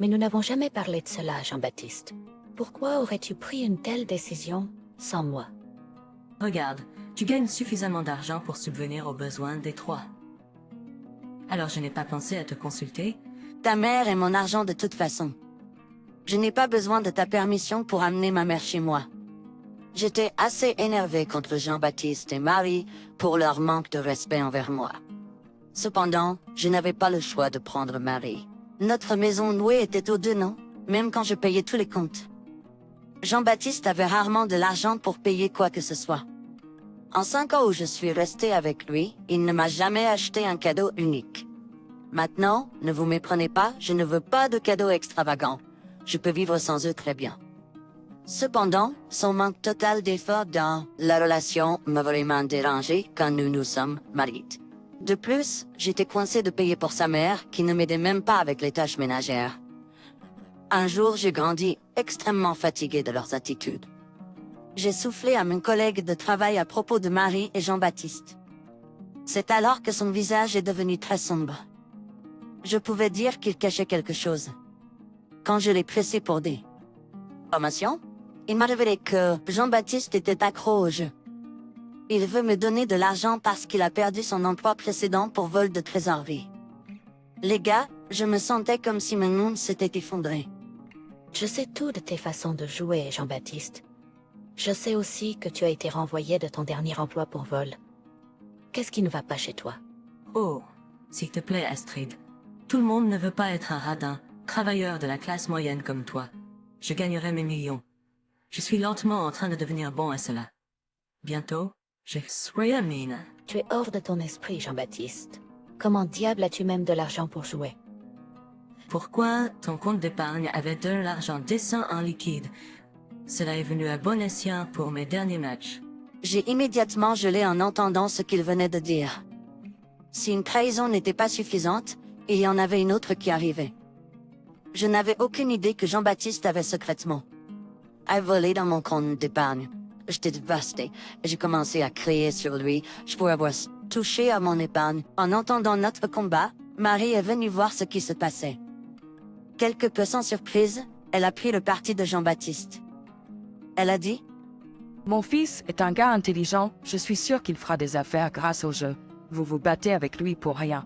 Mais nous n'avons jamais parlé de cela, Jean-Baptiste. Pourquoi aurais-tu pris une telle décision sans moi? Regarde, tu gagnes suffisamment d'argent pour subvenir aux besoins des trois. Alors je n'ai pas pensé à te consulter. Ta mère est mon argent de toute façon. Je n'ai pas besoin de ta permission pour amener ma mère chez moi. J'étais assez énervée contre Jean-Baptiste et Marie pour leur manque de respect envers moi. Cependant, je n'avais pas le choix de prendre Marie. Notre maison louée était aux deux noms, même quand je payais tous les comptes. Jean-Baptiste avait rarement de l'argent pour payer quoi que ce soit. En 5 ans où je suis restée avec lui, il ne m'a jamais acheté un cadeau unique. Maintenant, ne vous méprenez pas, je ne veux pas de cadeaux extravagants. Je peux vivre sans eux très bien. Cependant, son manque total d'effort dans la relation m'a vraiment dérangé quand nous nous sommes mariés. De plus, j'étais coincée de payer pour sa mère, qui ne m'aidait même pas avec les tâches ménagères. Un jour, j'ai grandi extrêmement fatiguée de leurs attitudes. J'ai soufflé à mon collègue de travail à propos de Marie et Jean-Baptiste. C'est alors que son visage est devenu très sombre. Je pouvais dire qu'il cachait quelque chose. Quand je l'ai pressé pour des informations, il m'a révélé que Jean-Baptiste était accro au jeu. Il veut me donner de l'argent parce qu'il a perdu son emploi précédent pour vol de trésorerie. Les gars, je me sentais comme si mon monde s'était effondré. Je sais tout de tes façons de jouer, Jean-Baptiste. Je sais aussi que tu as été renvoyé de ton dernier emploi pour vol. Qu'est-ce qui ne va pas chez toi? Oh, s'il te plaît Astrid. Tout le monde ne veut pas être un radin, travailleur de la classe moyenne comme toi. Je gagnerai mes millions. Je suis lentement en train de devenir bon à cela. Bientôt, je serai mine. Tu es hors de ton esprit, Jean-Baptiste. Comment diable as-tu même de l'argent pour jouer? Pourquoi ton compte d'épargne avait de l'argent décent en liquide? Cela est venu à bon escient pour mes derniers matchs. J'ai immédiatement gelé en entendant ce qu'il venait de dire. Si une trahison n'était pas suffisante, il y en avait une autre qui arrivait. Je n'avais aucune idée que Jean-Baptiste avait secrètement volé dans mon compte d'épargne. J'étais dévastée et j'ai commencé à crier sur lui. Je pourrais avoir touché à mon épargne. En entendant notre combat, Marie est venue voir ce qui se passait. Quelque peu sans surprise, elle a pris le parti de Jean-Baptiste. Elle a dit: Mon fils est un gars intelligent, je suis sûre qu'il fera des affaires grâce au jeu. Vous vous battez avec lui pour rien.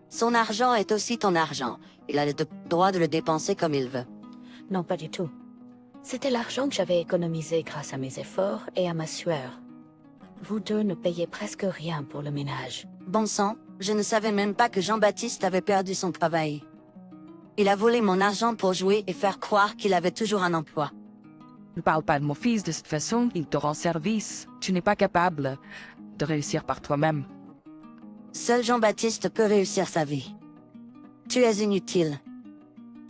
son argent est aussi ton argent. Il a le droit de le dépenser comme il veut. Non, pas du tout. C'était l'argent que j'avais économisé grâce à mes efforts et à ma sueur. Vous deux ne payez presque rien pour le ménage. Bon sang, je ne savais même pas que Jean-Baptiste avait perdu son travail. Il a volé mon argent pour jouer et faire croire qu'il avait toujours un emploi. Ne parle pas de mon fils de cette façon, il te rend service. Tu n'es pas capable de réussir par toi-même. Seul Jean-Baptiste peut réussir sa vie. Tu es inutile.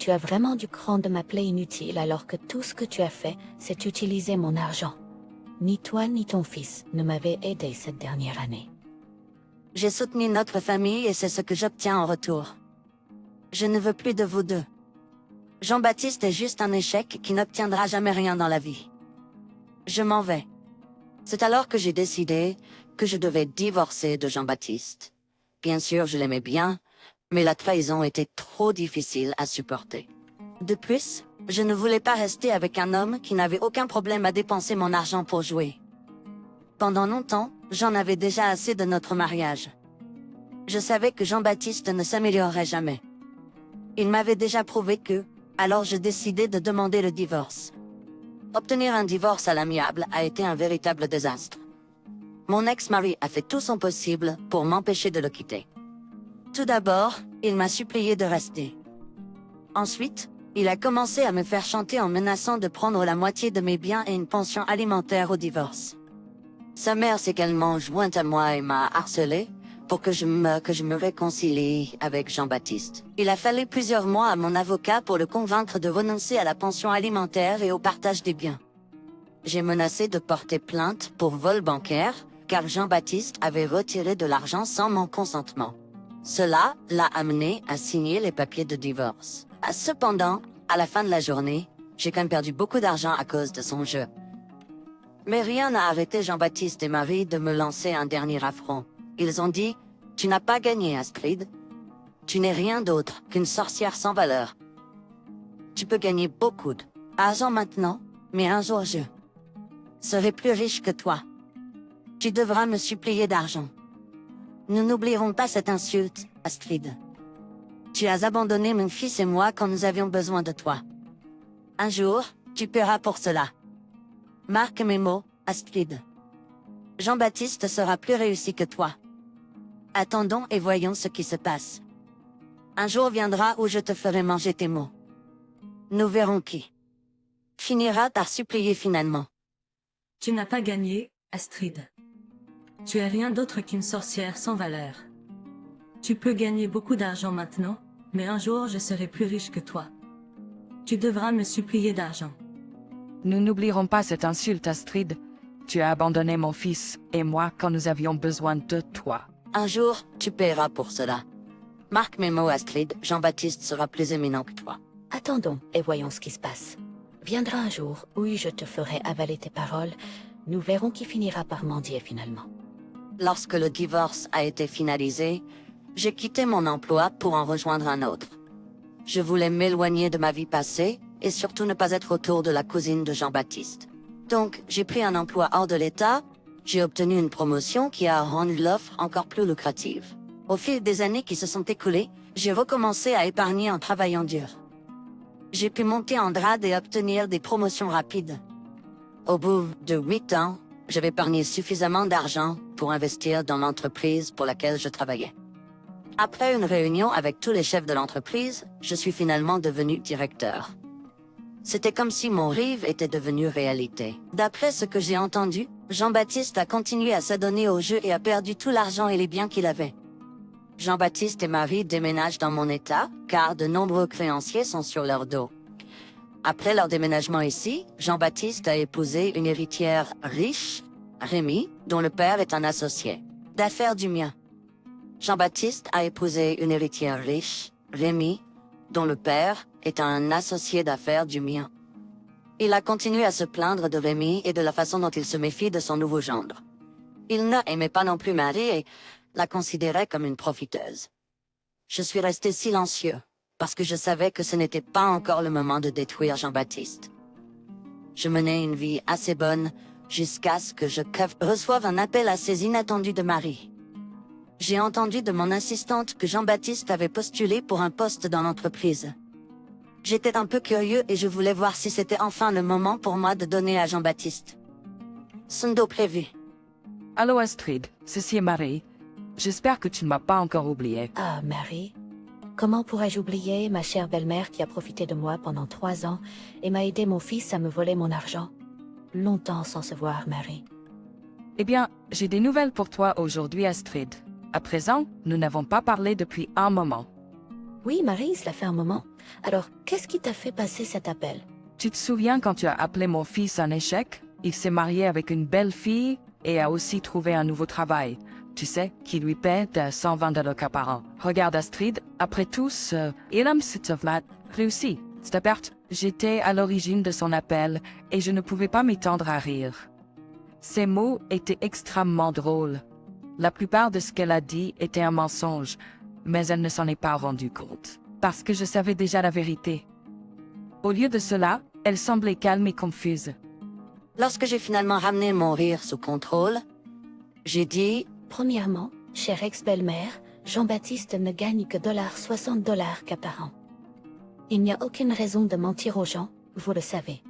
Tu as vraiment du cran de m'appeler inutile alors que tout ce que tu as fait, c'est utiliser mon argent. Ni toi ni ton fils ne m'avaient aidé cette dernière année. J'ai soutenu notre famille et c'est ce que j'obtiens en retour. Je ne veux plus de vous deux. Jean-Baptiste est juste un échec qui n'obtiendra jamais rien dans la vie. Je m'en vais. C'est alors que j'ai décidé que je devais divorcer de Jean-Baptiste. Bien sûr, je l'aimais bien, mais la trahison était trop difficile à supporter. De plus, je ne voulais pas rester avec un homme qui n'avait aucun problème à dépenser mon argent pour jouer. Pendant longtemps, j'en avais déjà assez de notre mariage. Je savais que Jean-Baptiste ne s'améliorerait jamais. Il m'avait déjà prouvé que, alors je décidai de demander le divorce. Obtenir un divorce à l'amiable a été un véritable désastre. Mon ex-mari a fait tout son possible pour m'empêcher de le quitter. Tout d'abord, il m'a supplié de rester. Ensuite, il a commencé à me faire chanter en menaçant de prendre la moitié de mes biens et une pension alimentaire au divorce. Sa mère s'est également jointe à moi et m'a harcelé pour que je me réconcilie avec Jean-Baptiste. Il a fallu plusieurs mois à mon avocat pour le convaincre de renoncer à la pension alimentaire et au partage des biens. J'ai menacé de porter plainte pour vol bancaire, car Jean-Baptiste avait retiré de l'argent sans mon consentement. Cela l'a amené à signer les papiers de divorce. Cependant, à la fin de la journée, j'ai quand même perdu beaucoup d'argent à cause de son jeu. Mais rien n'a arrêté Jean-Baptiste et Marie de me lancer un dernier affront. Ils ont dit: tu n'as pas gagné, Astrid. Tu n'es rien d'autre qu'une sorcière sans valeur. Tu peux gagner beaucoup d'argent maintenant, mais un jour je serai plus riche que toi. Tu devras me supplier d'argent. Nous n'oublierons pas cette insulte, Astrid. Tu as abandonné mon fils et moi quand nous avions besoin de toi. Un jour, tu paieras pour cela. Marque mes mots, Astrid. Jean-Baptiste sera plus réussi que toi. Attendons et voyons ce qui se passe. Un jour viendra où je te ferai manger tes mots. Nous verrons qui finira par supplier finalement. Tu n'as pas gagné, Astrid. Tu es rien d'autre qu'une sorcière sans valeur. Tu peux gagner beaucoup d'argent maintenant, mais un jour je serai plus riche que toi. Tu devras me supplier d'argent. Nous n'oublierons pas cette insulte, Astrid. Tu as abandonné mon fils et moi quand nous avions besoin de toi. Un jour, tu paieras pour cela. Marque mes mots, Astrid, Jean-Baptiste sera plus éminent que toi. Attendons et voyons ce qui se passe. Viendra un jour où je te ferai avaler tes paroles. Nous verrons qui finira par mendier finalement. Lorsque le divorce a été finalisé, j'ai quitté mon emploi pour en rejoindre un autre. Je voulais m'éloigner de ma vie passée et surtout ne pas être autour de la cousine de Jean-Baptiste. Donc, j'ai pris un emploi hors de l'État, j'ai obtenu une promotion qui a rendu l'offre encore plus lucrative. Au fil des années qui se sont écoulées, j'ai recommencé à épargner en travaillant dur. J'ai pu monter en grade et obtenir des promotions rapides. Au bout de 8 ans, j'avais épargné suffisamment d'argent pour investir dans l'entreprise pour laquelle je travaillais. Après une réunion avec tous les chefs de l'entreprise, je suis finalement devenu directeur. C'était comme si mon rêve était devenu réalité. D'après ce que j'ai entendu, Jean-Baptiste a continué à s'adonner au jeu et a perdu tout l'argent et les biens qu'il avait. Jean-Baptiste et Marie déménagent dans mon état, car de nombreux créanciers sont sur leur dos. Après leur déménagement ici, Jean-Baptiste a épousé une héritière riche, Rémi, dont le père est un associé d'affaires du mien. Jean-Baptiste a épousé une héritière riche, Rémi, dont le père est un associé d'affaires du mien. Il a continué à se plaindre de Rémi et de la façon dont il se méfie de son nouveau gendre. Il n'aimait pas non plus Marie et la considérait comme une profiteuse. Je suis resté silencieux, parce que je savais que ce n'était pas encore le moment de détruire Jean-Baptiste. Je menais une vie assez bonne, jusqu'à ce que je reçoive un appel assez inattendu de Marie. J'ai entendu de mon assistante que Jean-Baptiste avait postulé pour un poste dans l'entreprise. J'étais un peu curieux et je voulais voir si c'était enfin le moment pour moi de donner à Jean-Baptiste son dos prévu. Allô Astrid, ceci est Marie. J'espère que tu ne m'as pas encore oublié. Ah, Mary, comment pourrais-je oublier ma chère belle-mère qui a profité de moi pendant 3 ans et m'a aidé mon fils à me voler mon argent? Longtemps sans se voir, Mary. Eh bien, j'ai des nouvelles pour toi aujourd'hui, Astrid. À présent, nous n'avons pas parlé depuis un moment. Oui, Marie, cela fait un moment. Alors, qu'est-ce qui t'a fait passer cet appel? Tu te souviens quand tu as appelé mon fils un échec? Il s'est marié avec une belle fille et a aussi trouvé un nouveau travail. Tu sais, qui lui paie de 120 $ par an. Regarde Astrid, après tout, il aime cette réussi. J'étais à l'origine de son appel et je ne pouvais pas m'étendre à rire. Ses mots étaient extrêmement drôles. La plupart de ce qu'elle a dit était un mensonge, mais elle ne s'en est pas rendue compte, parce que je savais déjà la vérité. Au lieu de cela, elle semblait calme et confuse. Lorsque j'ai finalement ramené mon rire sous contrôle, j'ai dit Premièrement, chère ex-belle-mère, Jean-Baptiste ne gagne que 60 $ qu'à par an. Il n'y a aucune raison de mentir aux gens, vous le savez.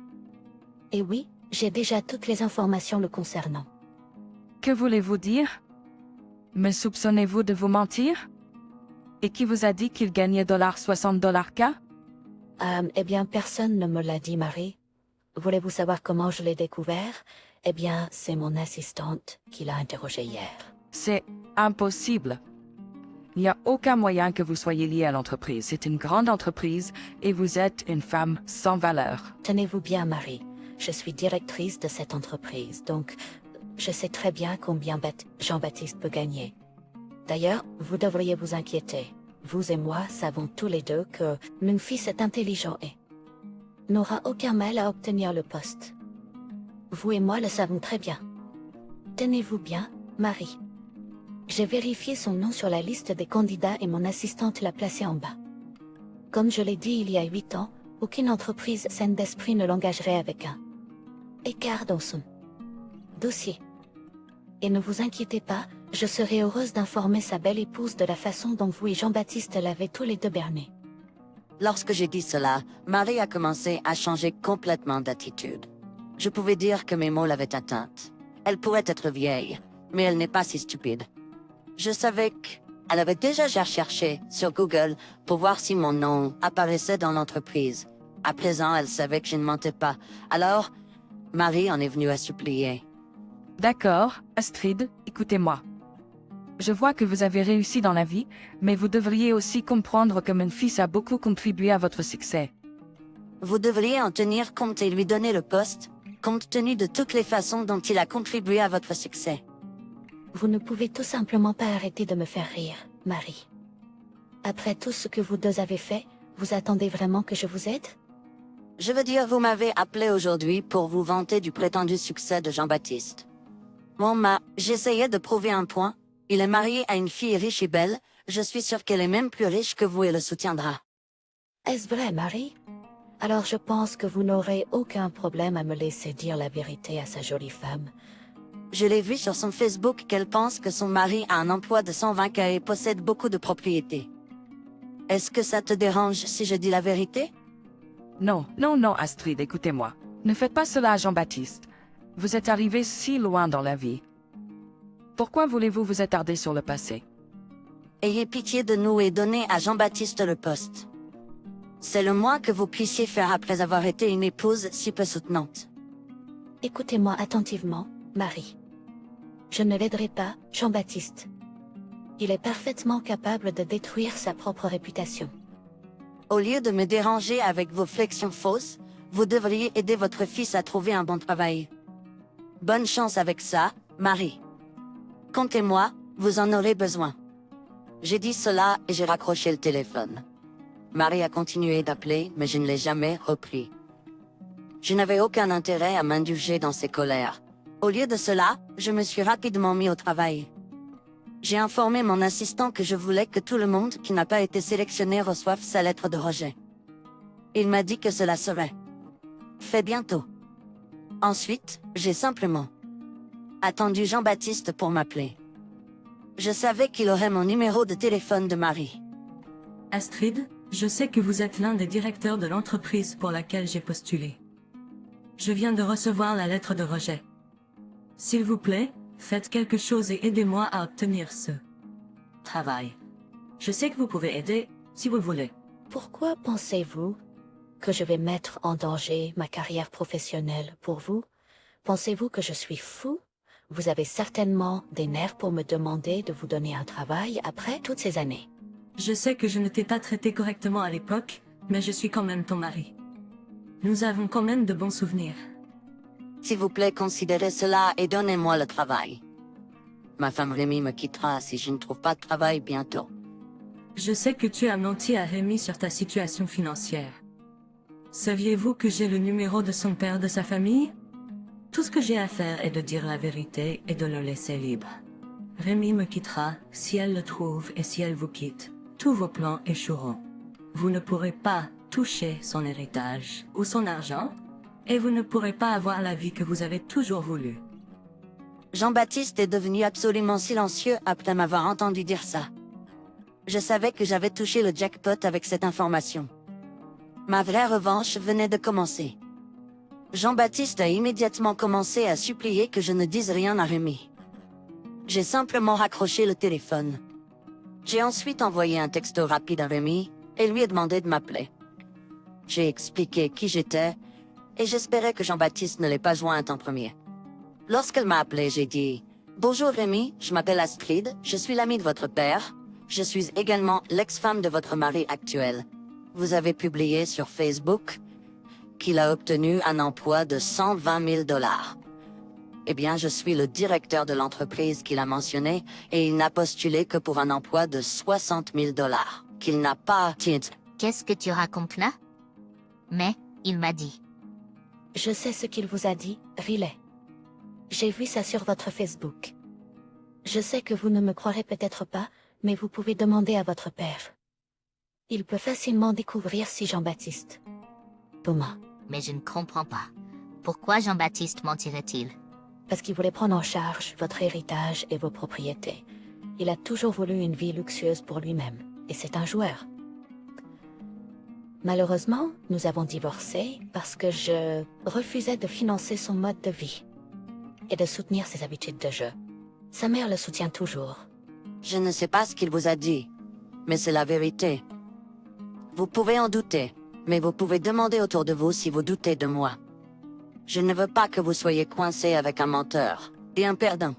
Et oui, j'ai déjà toutes les informations le concernant. Que voulez-vous dire? Me soupçonnez-vous de vous mentir? Et qui vous a dit qu'il gagnait 60 $ qu'à? Eh bien, personne ne me l'a dit, Marie. Voulez-vous savoir comment je l'ai découvert? Eh bien, c'est mon assistante qui l'a interrogé hier. C'est impossible. Il n'y a aucun moyen que vous soyez lié à l'entreprise. C'est une grande entreprise et vous êtes une femme sans valeur. Tenez-vous bien, Marie. Je suis directrice de cette entreprise, donc je sais très bien combien Jean-Baptiste peut gagner. D'ailleurs, vous devriez vous inquiéter. Vous et moi savons tous les deux que mon fils est intelligent et n'aura aucun mal à obtenir le poste. Vous et moi le savons très bien. Tenez-vous bien, Marie. J'ai vérifié son nom sur la liste des candidats et mon assistante l'a placé en bas. Comme je l'ai dit il y a 8 ans, aucune entreprise saine d'esprit ne l'engagerait avec un écart dans son dossier. Et ne vous inquiétez pas, je serai heureuse d'informer sa belle épouse de la façon dont vous et Jean-Baptiste l'avez tous les deux berné. Lorsque j'ai dit cela, Marie a commencé à changer complètement d'attitude. Je pouvais dire que mes mots l'avaient atteinte. Elle pourrait être vieille, mais elle n'est pas si stupide. Je savais qu'elle avait déjà cherché sur Google pour voir si mon nom apparaissait dans l'entreprise. À présent, elle savait que je ne mentais pas. Alors, Marie en est venue à supplier. D'accord, Astrid, écoutez-moi. Je vois que vous avez réussi dans la vie, mais vous devriez aussi comprendre que mon fils a beaucoup contribué à votre succès. Vous devriez en tenir compte et lui donner le poste, compte tenu de toutes les façons dont il a contribué à votre succès. Vous ne pouvez tout simplement pas arrêter de me faire rire, Marie. Après tout ce que vous deux avez fait, vous attendez vraiment que je vous aide? Je veux dire, vous m'avez appelé aujourd'hui pour vous vanter du prétendu succès de Jean-Baptiste. Bon, j'essayais de prouver un point. Il est marié à une fille riche et belle. Je suis sûre qu'elle est même plus riche que vous et le soutiendra. Est-ce vrai, Marie? Alors je pense que vous n'aurez aucun problème à me laisser dire la vérité à sa jolie femme. Je l'ai vu sur son Facebook qu'elle pense que son mari a un emploi de 120K et possède beaucoup de propriétés. Est-ce que ça te dérange si je dis la vérité? Non, non, non, Astrid, écoutez-moi. Ne faites pas cela à Jean-Baptiste. Vous êtes arrivé si loin dans la vie. Pourquoi voulez-vous vous attarder sur le passé? Ayez pitié de nous et donnez à Jean-Baptiste le poste. C'est le moins que vous puissiez faire après avoir été une épouse si peu soutenante. Écoutez-moi attentivement, Marie. Je ne l'aiderai pas, Jean-Baptiste. Il est parfaitement capable de détruire sa propre réputation. Au lieu de me déranger avec vos flexions fausses, vous devriez aider votre fils à trouver un bon travail. Bonne chance avec ça, Marie. Comptez-moi, vous en aurez besoin. J'ai dit cela et j'ai raccroché le téléphone. Marie a continué d'appeler, mais je ne l'ai jamais repris. Je n'avais aucun intérêt à m'indulger dans ses colères. Au lieu de cela, je me suis rapidement mis au travail. J'ai informé mon assistant que je voulais que tout le monde qui n'a pas été sélectionné reçoive sa lettre de rejet. Il m'a dit que cela serait fait bientôt. Ensuite, j'ai simplement attendu Jean-Baptiste pour m'appeler. Je savais qu'il aurait mon numéro de téléphone de Marie. Astrid, je sais que vous êtes l'un des directeurs de l'entreprise pour laquelle j'ai postulé. Je viens de recevoir la lettre de rejet. S'il vous plaît, faites quelque chose et aidez-moi à obtenir ce travail. Je sais que vous pouvez aider, si vous voulez. Pourquoi pensez-vous que je vais mettre en danger ma carrière professionnelle pour vous? Pensez-vous que je suis fou? Vous avez certainement des nerfs pour me demander de vous donner un travail après toutes ces années. Je sais que je ne t'ai pas traité correctement à l'époque, mais je suis quand même ton mari. Nous avons quand même de bons souvenirs. S'il vous plaît, considérez cela et donnez-moi le travail. Ma femme Rémi me quittera si je ne trouve pas de travail bientôt. Je sais que tu as menti à Rémi sur ta situation financière. Saviez-vous que j'ai le numéro de son père de sa famille? Tout ce que j'ai à faire est de dire la vérité et de le laisser libre. Rémi me quittera si elle le trouve et si elle vous quitte. Tous vos plans échoueront. Vous ne pourrez pas toucher son héritage ou son argent et vous ne pourrez pas avoir la vie que vous avez toujours voulu. Jean-Baptiste est devenu absolument silencieux après m'avoir entendu dire ça. Je savais que j'avais touché le jackpot avec cette information. Ma vraie revanche venait de commencer. Jean-Baptiste a immédiatement commencé à supplier que je ne dise rien à Rémi. J'ai simplement raccroché le téléphone. J'ai ensuite envoyé un texto rapide à Rémi et lui ai demandé de m'appeler. J'ai expliqué qui j'étais et j'espérais que Jean-Baptiste ne l'ait pas joint en premier. Lorsqu'elle m'a appelé, j'ai dit « Bonjour Rémi, je m'appelle Astrid, je suis l'amie de votre père. Je suis également l'ex-femme de votre mari actuel. Vous avez publié sur Facebook qu'il a obtenu un emploi de 120 000 $. Eh bien, je suis le directeur de l'entreprise qu'il a mentionné et il n'a postulé que pour un emploi de 60 000 $, qu'il n'a pas... Qu'est-ce que tu racontes là? Mais, il m'a dit. Je sais ce qu'il vous a dit, Riley. J'ai vu ça sur votre Facebook. Je sais que vous ne me croirez peut-être pas, mais vous pouvez demander à votre père. Il peut facilement découvrir si Jean-Baptiste. Thomas. Mais je ne comprends pas. Pourquoi Jean-Baptiste mentirait-il? Parce qu'il voulait prendre en charge votre héritage et vos propriétés. Il a toujours voulu une vie luxueuse pour lui-même, et c'est un joueur. Malheureusement, nous avons divorcé parce que je refusais de financer son mode de vie et de soutenir ses habitudes de jeu. Sa mère le soutient toujours. Je ne sais pas ce qu'il vous a dit, mais c'est la vérité. Vous pouvez en douter, mais vous pouvez demander autour de vous si vous doutez de moi. Je ne veux pas que vous soyez coincé avec un menteur et un perdant.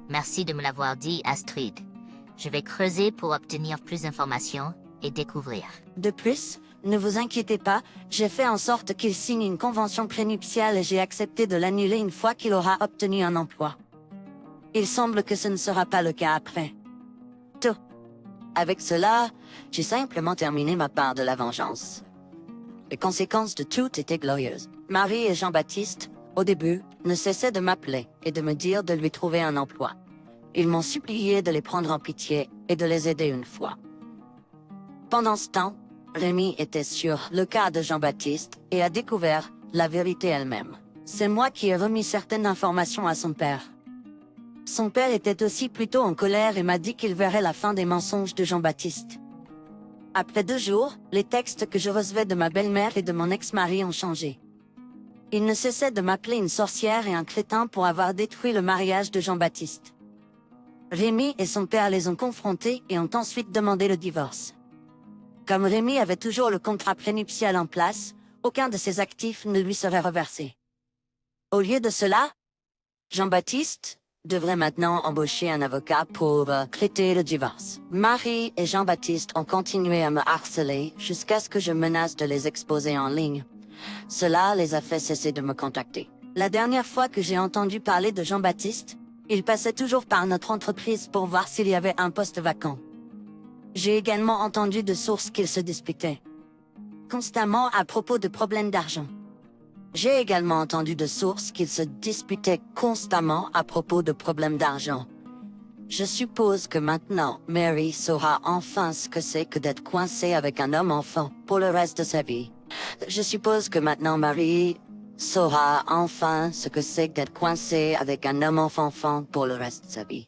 Merci de me l'avoir dit, Astrid. Je vais creuser pour obtenir plus d'informations et découvrir. De plus, ne vous inquiétez pas, j'ai fait en sorte qu'il signe une convention prénuptiale et j'ai accepté de l'annuler une fois qu'il aura obtenu un emploi. Il semble que ce ne sera pas le cas après. Tout. Avec cela, j'ai simplement terminé ma part de la vengeance. Les conséquences de tout étaient glorieuses. Marie et Jean-Baptiste, au début, ne cessaient de m'appeler et de me dire de lui trouver un emploi. Ils m'ont supplié de les prendre en pitié et de les aider une fois. Pendant ce temps, Rémi était sur le cas de Jean-Baptiste et a découvert la vérité elle-même. C'est moi qui ai remis certaines informations à son père. Son père était aussi plutôt en colère et m'a dit qu'il verrait la fin des mensonges de Jean-Baptiste. Après 2 jours, les textes que je recevais de ma belle-mère et de mon ex-mari ont changé. Ils ne cessaient de m'appeler une sorcière et un crétin pour avoir détruit le mariage de Jean-Baptiste. Rémi et son père les ont confrontés et ont ensuite demandé le divorce. Comme Rémi avait toujours le contrat prénuptial en place, aucun de ses actifs ne lui serait reversé. Au lieu de cela, Jean-Baptiste devrait maintenant embaucher un avocat pour traiter le divorce. Marie et Jean-Baptiste ont continué à me harceler jusqu'à ce que je menace de les exposer en ligne. Cela les a fait cesser de me contacter. La dernière fois que j'ai entendu parler de Jean-Baptiste, il passait toujours par notre entreprise pour voir s'il y avait un poste vacant. J'ai également entendu de sources qu'ils se disputaient constamment à propos de problèmes d'argent. J'ai également entendu de sources qu'ils se disputaient constamment à propos de problèmes d'argent. Je suppose que maintenant, Mary saura enfin ce que c'est que d'être coincée avec un homme enfant pour le reste de sa vie. Je suppose que maintenant Marie saura enfin ce que c'est que d'être coincée avec un homme enfant pour le reste de sa vie.